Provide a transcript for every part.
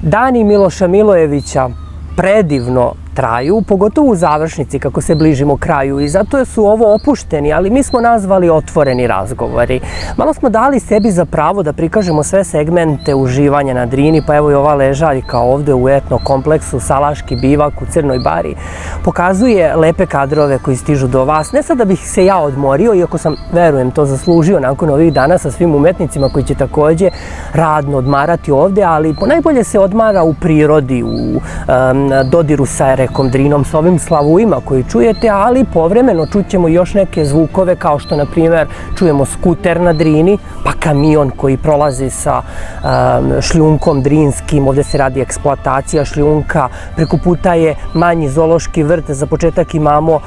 Dani Miloša Milojevića predivno traju, pogotovo u završnici kako se bližimo kraju i zato su ovo opušteni, ali mi smo nazvali otvoreni razgovori. Malo smo dali sebi za pravo da prikažemo sve segmente uživanja na Drini, pa evo i ova ležaljka ovde u etno kompleksu Salaški bivak u Crnoj Bari pokazuje lepe kadrove koji stižu do vas. Ne sad da bih se ja odmorio, iako sam, verujem, to zaslužio nakon ovih dana sa svim umetnicima koji će takođe radno odmarati ovde, ali ponajbolje se odmara u prirodi, u dodiru sa rekom Drinom, sa ovim slavujima koji čujete, ali povremeno čućemo još neke zvukove kao što, na primjer, čujemo skuter na Drini, pa kamion koji prolazi sa šljunkom drinskim, ovde se radi eksploatacija šljunka, preko puta je manji zoološki vrt, za početak imamo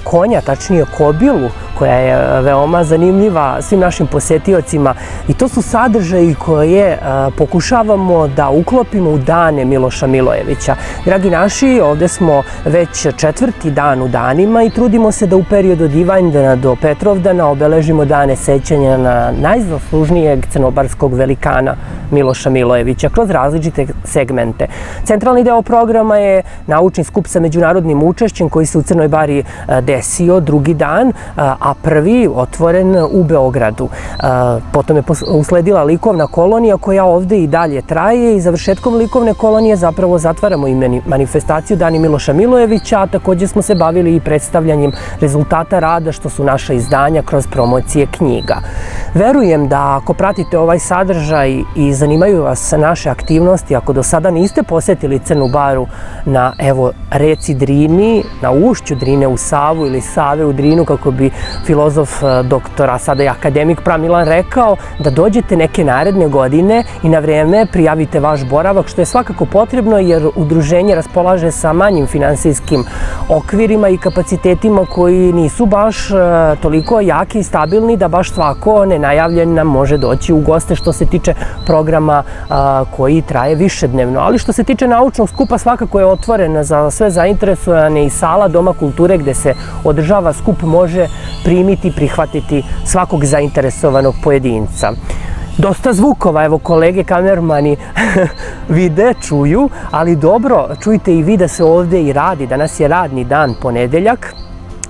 konja, tačnije kobilu, koja je veoma zanimljiva svim našim posetiocima i to su sadržaji koje pokušavamo da uklopimo u dane Miloša Milojevića. Dragi naši, ovde smo već četvrti dan u danima i trudimo se da u periodu od Ivanjdana do Petrovdana obeležimo dane sećanja na najzaslužnijeg crnobarskog velikana Miloša Milojevića kroz različite segmente. Centralni deo programa je naučni skup sa međunarodnim učešćem koji se u Crnoj Bari desio drugi dan, a prvi otvoren u Beogradu. Potom je usledila likovna kolonija koja ovde i dalje traje i završetkom likovne kolonije zapravo zatvaramo i manifestaciju Dani Miloša Milojevića, a takođe smo se bavili i predstavljanjem rezultata rada što su naša izdanja kroz promocije knjiga. Verujem da ako pratite ovaj sadržaj i zanimaju vas naše aktivnosti, ako do sada niste posetili Crnu Baru na, evo, reci Drini, na ušću Drine u Savu ili Save u Drinu, kako bi filozof doktor, a sada i akademik Pramilan rekao, da dođete neke naredne godine i na vreme prijavite vaš boravak, što je svakako potrebno jer udruženje raspolaže sa manjim finansijskim okvirima i kapacitetima koji nisu baš toliko jaki i stabilni da baš svako nenajavljen nam može doći u goste što se tiče programa koji traje višednevno. Ali što se tiče naučnog skupa, svakako je otvoren za sve zainteresovane i sala Doma kulture gde se održava skup može primiti, prihvatiti svakog zainteresovanog pojedinca. Dosta zvukova, evo kolege kamermani vide, čuju, ali dobro, čujte i vi da se ovde i radi. Danas je radni dan, ponedeljak.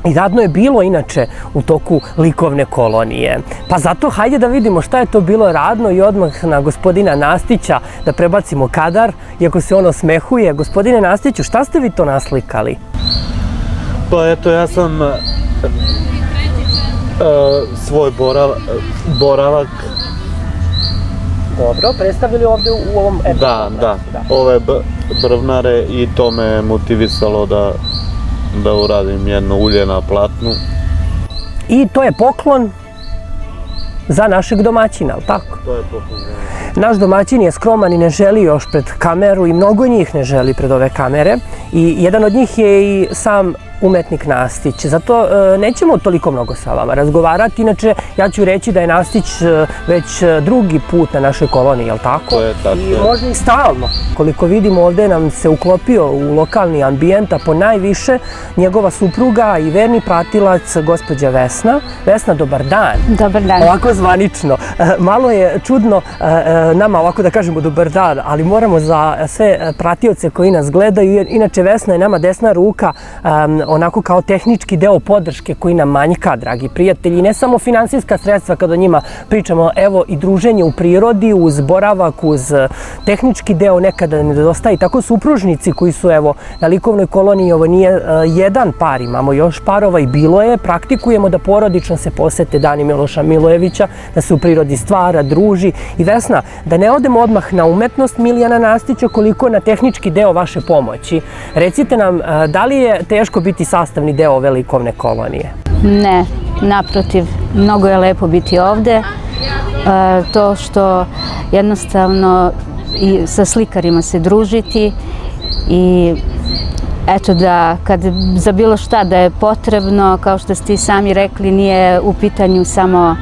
I radno je bilo inače u toku likovne kolonije. Pa zato hajde da vidimo šta je to bilo radno i odmah na gospodina Nastića da prebacimo kadar, iako se on osmehuje. Gospodine Nastiću, šta ste vi to naslikali? Pa eto, ja sam svoj boravak. Dobro, predstavili ovde u ovom... Da, ove brvnare i to me motivisalo da uradim jedno ulje na platnu. I to je poklon za našeg domaćina, ali tako? To je poklon za našeg. Naš domaćin je skroman i ne želi još pred kameru i mnogo njih ne želi pred ove kamere i jedan od njih je i sam umetnik Nastić. Zato nećemo toliko mnogo sa vama razgovarati. Inače, ja ću reći da je Nastić već drugi put na našoj koloniji, jel tako? To je tako. I možda i stalno. Koliko vidimo, ovde nam se uklopio u lokalni ambijent, a po najviše njegova supruga i verni pratilac, gospođa Vesna. Vesna, dobar dan. Dobar dan. Ovako zvanično. Malo je čudno nama ovako da kažemo dobar dan, ali moramo za sve pratioce koji nas gledaju, jer inače Vesna je nama desna ruka, onako kao tehnički deo podrške koji nam manjka, dragi prijatelji. Ne samo finansijska sredstva kada o njima pričamo, evo i druženje u prirodi, uz boravak, uz tehnički deo nekada nedostaje i tako supružnici koji su, evo, na likovnoj koloniji. Ovo nije jedan par, imamo još parova i bilo je. Praktikujemo da porodično se posete Dani Miloša Milojevića, da se u prirodi stvara, druži. I Vesna, da ne odemo odmah na umetnost Milijana Nastića, koliko na tehnički deo vaše pomoći. Recite nam, da li je teško biti sastavni deo ove likovne kolonije? Ne, naprotiv, mnogo je lepo biti ovde. To što jednostavno i sa slikarima se družiti i eto da kad za bilo šta da je potrebno, kao što ste i sami rekli, nije u pitanju samo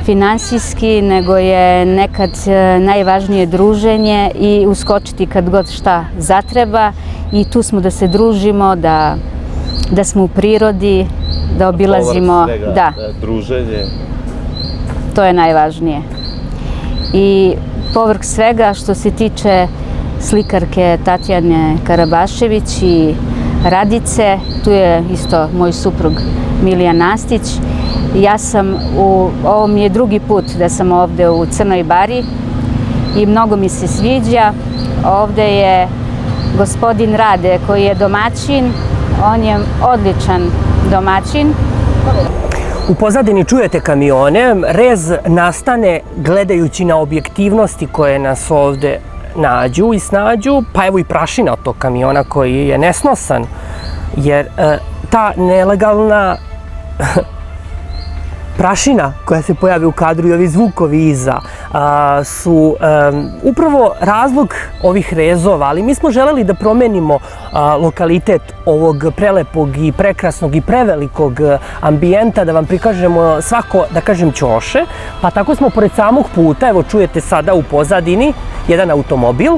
finansijski, nego je nekad najvažnije druženje i uskočiti kad god šta zatreba i tu smo da se družimo, da smo u prirodi, da obilazimo, svega, druženje. To je najvažnije. I povrh svega što se tiče slikarke Tatjane Karabašević i Radice. Tu je isto moj suprug Milijan Nastić. Ovo mi je drugi put da sam ovde u Crnoj Bari i mnogo mi se sviđa. Ovde je gospodin Rade koji je domaćin, on je odličan domaćin. U pozadini čujete kamione, rez nastane gledajući na objektivnosti koje nas ovde nađu i snađu, pa evo i prašina od tog kamiona koji je nesnosan, jer ta nelegalna prašina koja se pojavi u kadru i ovi zvukovi iza su upravo razlog ovih rezova, ali mi smo želeli da promenimo lokalitet ovog prelepog i prekrasnog i prevelikog ambijenta, da vam prikažemo svako, da kažem, ćoše, pa tako smo pored samog puta, evo čujete sada u pozadini, jedan automobil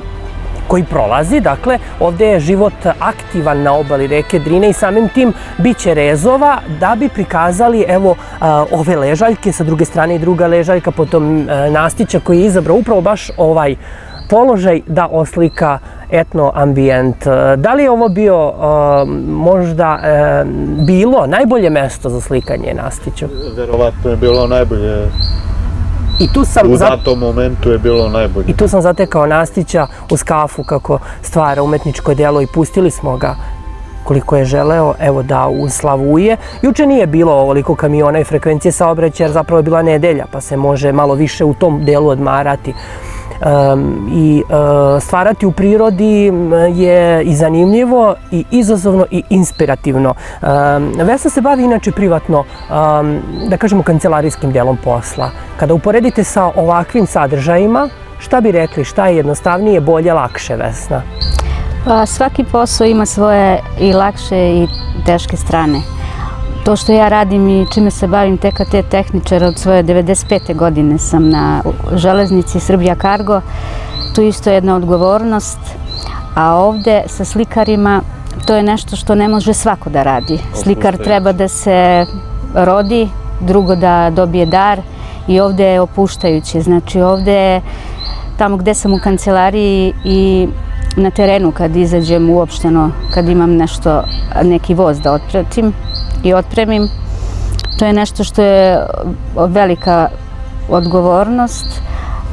koji prolazi, dakle, ovde je život aktivan na obali reke Drine i samim tim bit će rezova da bi prikazali, evo, ove ležaljke, sa druge strane i druga ležaljka, potom Nastića koji je izabrao upravo baš ovaj položaj da oslika etno ambijent. Da li je ovo bio možda bilo najbolje mesto za slikanje Nastića? Verovatno je bilo najbolje. U datom momentu je bilo najbolje. I tu sam zatekao Nastića uz kafu kako stvara umetničko delo i pustili smo ga koliko je želeo, evo, da uslavuje. Juče nije bilo ovoliko kamiona i frekvencije saobraćaja jer zapravo je bila nedelja pa se može malo više u tom delu odmarati. I stvarati u prirodi je i zanimljivo i izazovno i inspirativno. Vesna se bavi inače privatno, da kažemo, kancelarijskim delom posla. Kada uporedite sa ovakvim sadržajima, šta bi rekli, šta je jednostavnije, bolje, lakše, Vesna? Pa svaki posao ima svoje i lakše i teške strane. To što ja radim i čime se bavim TKT tehničar od svoje 95. godine sam na železnici Srbija Cargo, tu isto jedna odgovornost, a ovde sa slikarima to je nešto što ne može svako da radi. Slikar treba da se rodi, drugo da dobije dar i ovde je opuštajuće. Znači ovde je tamo gde sam u kancelariji i na terenu kad izađem uopšteno, kad imam nešto, neki voz da otpratim i otpremim, to je nešto što je velika odgovornost,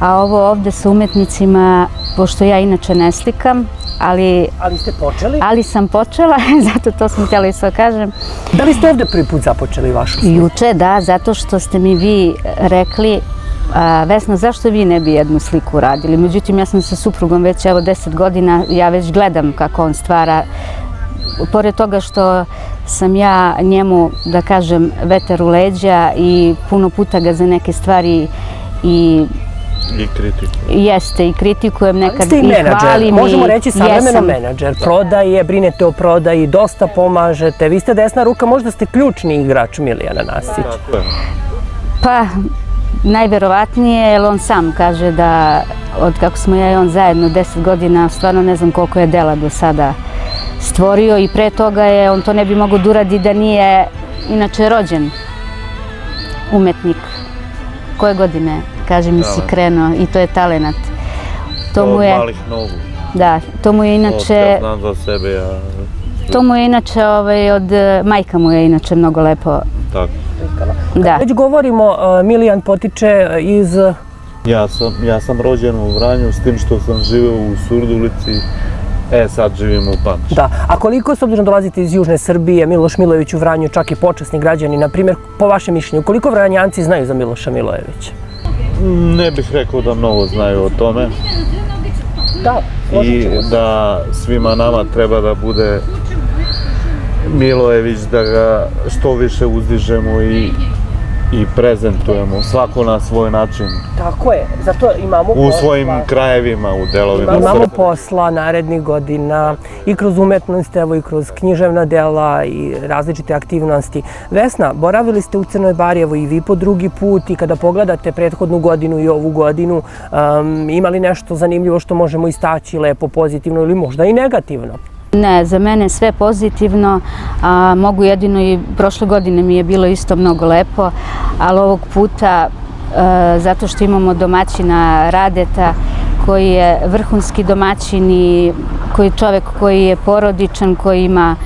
a ovo ovde sa umetnicima, pošto ja inače ne slikam, ali ste počeli? Ali sam počela, zato to sam htjela isto kažem. Da li ste ovde prvi put započeli vašu sliku? Juče, da, zato što ste mi vi rekli, Vesna, zašto vi ne bi jednu sliku radili? Međutim, ja sam sa suprugom već evo 10 godina, ja već gledam kako on stvara. Pored toga što sam ja njemu, da kažem, vetar u leđa i puno puta ga za neke stvari i kritikujem. Jeste, i kritikujem, nekad i hvalim. menadžer, možemo reći savremeno menadžer. Prodaje, brinete o prodaji, dosta pomažete. Vi ste desna ruka, možda ste ključni igrač Milijana Nastića. Tako je. Pa, najverovatnije, jer on sam kaže da od kako smo ja i on zajedno 10 godina, stvarno ne znam koliko je dela do sada stvorio i pre toga je, on to ne bi mogao da uradi da nije inače rođen umetnik. Koje godine, kaže mi, si krenuo i to je talenat. Od malih nogu. Da, to mu je inače... Znam za sebe, ja... To mu je inače, majka mu je inače mnogo lepo. Tako. Da. Već govorimo, Milijan potiče iz... Ja sam rođen u Vranju, s tim što sam živeo u Surdulici, sad živim u Pančevu. Da, a koliko, s obzirom dolazite iz Južne Srbije, Miloš Milojević u Vranju, čak i počasni građani, na primjer, po vašem mišljenju, koliko Vranjanci znaju za Miloša Milojevića? Ne bih rekao da mnogo znaju o tome. Da, i da svima nama treba da bude Milojević, da ga što više uzdižemo i prezentujemo, svako na svoj način. Tako je, zato imamo posla. U svojim krajevima, u delovima Srbije. Imamo posla narednih godina i kroz umetnost, evo i kroz književna dela i različite aktivnosti. Vesna, boravili ste u Crnoj Bari, evo i vi po drugi put, i kada pogledate prethodnu godinu i ovu godinu, ima li nešto zanimljivo što možemo istaći, lepo, pozitivno ili možda i negativno? Ne, za mene sve pozitivno, a mogu jedino i prošle godine mi je bilo isto mnogo lepo, ali ovog puta, zato što imamo domaćina Radeta, koji je vrhunski domaćin i čovek koji je porodičan, koji ima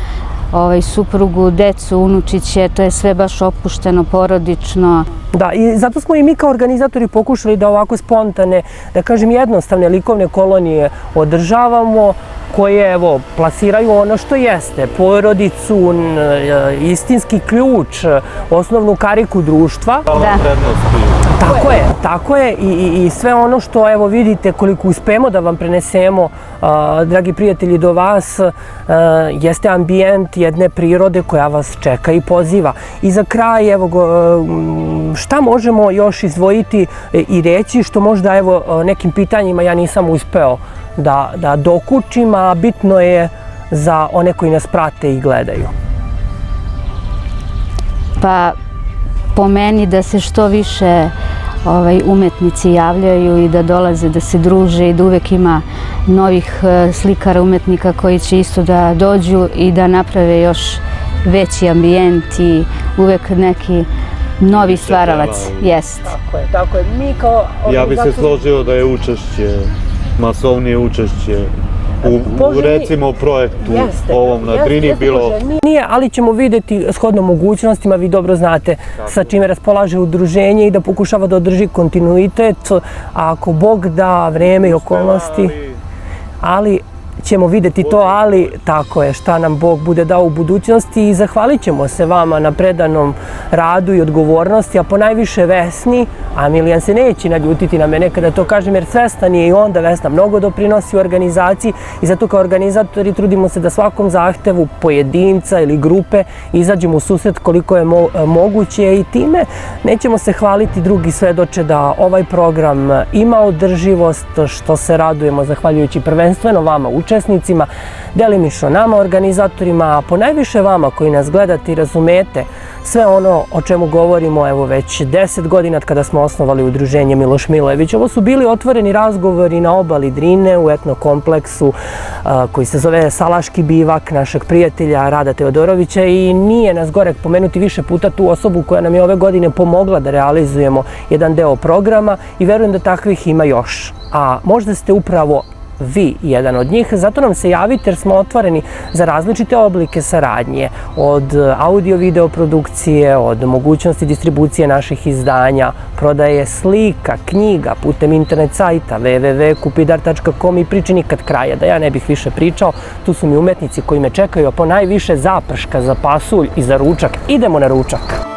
suprugu, decu, unučiće, to je sve baš opušteno, porodično. Da, i zato smo i mi kao organizatori pokušali da ovako spontane, da kažem jednostavne likovne kolonije održavamo, koje evo plasiraju ono što jeste, porodicu, istinski ključ, osnovnu kariku društva. Tako je i sve ono što evo vidite koliko uspemo da vam prenesemo, dragi prijatelji, do vas, jeste ambijent jedne prirode koja vas čeka i poziva. I za kraj, evo, šta možemo još izdvojiti i reći što možda evo nekim pitanjima ja nisam uspeo da dokučim, a bitno je za one koji nas prate i gledaju? Pa po meni da se što više umetnici javljaju i da dolaze, da se druže i da uvek ima novih slikara, umetnika koji će isto da dođu i da naprave još veći ambijent i uvek neki novi stvaralac. Jest. Tako je. Mi kao ja bi se složio da je učešće, masovnije učešće u recimo projektu ovom na Drini bilo... Nije, ali ćemo vidjeti shodno mogućnostima, vi dobro znate sa čime raspolaže udruženje i da pokušava da održi kontinuitet, a ako Bog da vreme i okolnosti, ali ćemo vidjeti to, ali tako je, šta nam Bog bude dao u budućnosti i zahvalit ćemo se vama na predanom radu i odgovornosti, a ponajviše Vesni, a Milijan se neće naljutiti na mene kada to kažem, jer svestan je i onda Vesna mnogo doprinosi u organizaciji i zato kao organizatori trudimo se da svakom zahtevu pojedinca ili grupe izađemo u susret koliko je moguće i time nećemo se hvaliti, drugi svedoče da ovaj program ima održivost, što se radujemo zahvaljujući prvenstveno vama učesnicima, delimično nama organizatorima, a ponajviše vama koji nas gledate i razumete sve ono o čemu govorimo evo već 10 godina kada smo osnovali udruženje Miloš Milojević. Ovo su bili otvoreni razgovori na obali Drine u etnokompleksu koji se zove Salaški bivak našeg prijatelja Rada Teodorovića i nije nas gorek pomenuti više puta tu osobu koja nam je ove godine pomogla da realizujemo jedan deo programa i verujem da takvih ima još. A možda ste upravo vi jedan od njih, zato nam se javite jer smo otvoreni za različite oblike saradnje, od audio-video produkcije, od mogućnosti distribucije naših izdanja, prodaje slika, knjiga putem internet sajta www.kupidar.com i priči nikad kraja, da ja ne bih više pričao, tu su mi umetnici koji me čekaju, a ponajviše zaprška za pasulj i za ručak. Idemo na ručak!